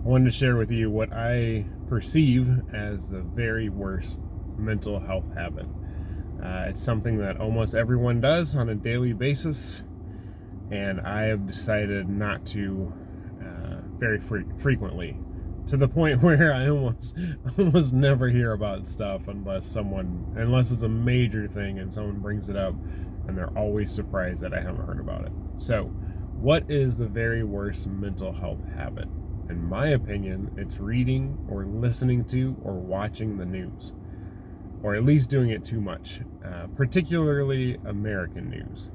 wanted to share with you what I perceive as the very worst mental health habit. It's something that almost everyone does on a daily basis, and I have decided not to very frequently, to the point where I almost never hear about stuff unless it's a major thing and someone brings it up, and they're always surprised that I haven't heard about it. So, what is the very worst mental health habit? In my opinion, it's reading or listening to or watching the news, or at least doing it too much, particularly American news.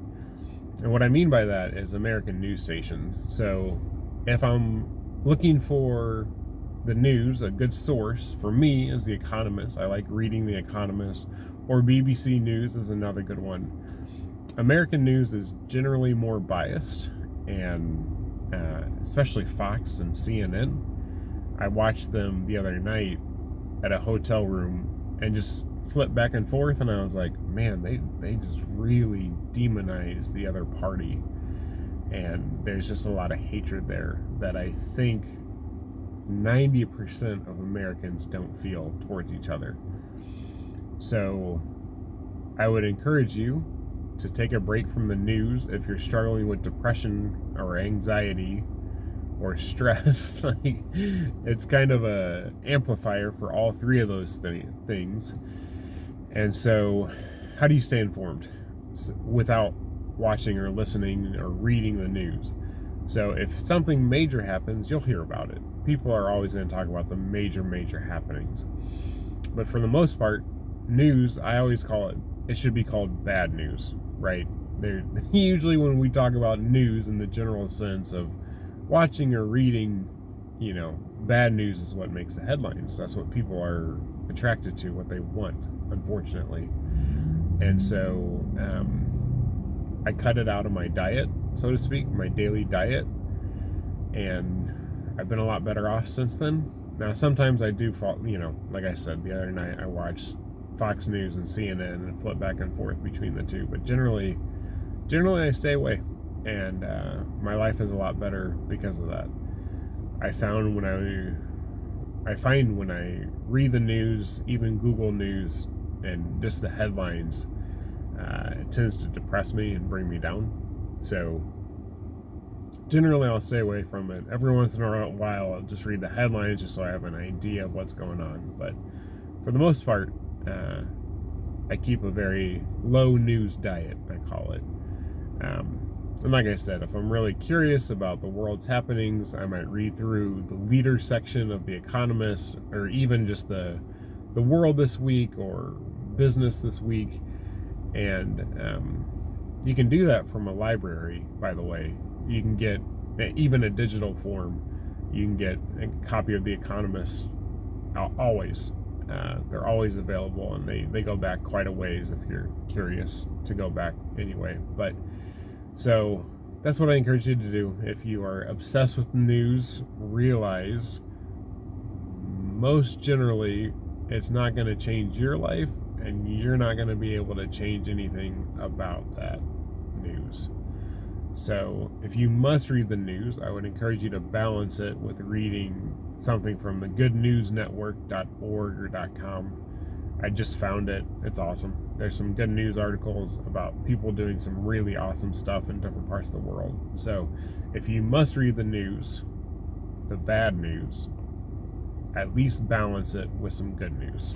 And what I mean by that is American news stations. So if I'm looking for the news, a good source for me is The Economist. I like reading The Economist, or BBC News is another good one. American news is generally more biased, and especially Fox and CNN. I watched them the other night at a hotel room and just flipped back and forth, and I was like, man, they just really demonize the other party, and there's just a lot of hatred there that I think 90% of Americans don't feel towards each other. So I would encourage you to take a break from the news if you're struggling with depression or anxiety or stress. Like, it's kind of a amplifier for all three of those things. And so, how do you stay informed without watching or listening or reading the news? So if something major happens, you'll hear about it. People are always going to talk about the major happenings. But for the most part, news, I always call it should be called bad news, right? Usually when we talk about news in the general sense of watching or reading, bad news is what makes the headlines. That's what people are attracted to, what they want, unfortunately. And so I cut it out of my diet, so to speak, my daily diet, and I've been a lot better off since then. Now, sometimes I do fall, like I said, the other night I watched Fox News and CNN and flip back and forth between the two, but generally I stay away, and my life is a lot better because of that. I find when I read the news, even Google News, and just the headlines, it tends to depress me and bring me down. So generally I'll stay away from it. Every once in a while I'll just read the headlines just so I have an idea of what's going on. But for the most part, I keep a very low news diet, I call it. And like I said, if I'm really curious about the world's happenings, I might read through the leader section of The Economist, or even just the world this week or business this week. And you can do that from a library, by the way. You can get even a digital form. You can get a copy of The Economist always. They're always available, and they go back quite a ways if you're curious to go back anyway. But so that's what I encourage you to do. If you are obsessed with news, realize most generally it's not going to change your life, and you're not going to be able to change anything about that news. So if you must read the news, I would encourage you to balance it with reading something from the goodnewsnetwork.org or .com. I just found it. It's awesome. There's some good news articles about people doing some really awesome stuff in different parts of the world. So if you must read the news, the bad news, at least balance it with some good news.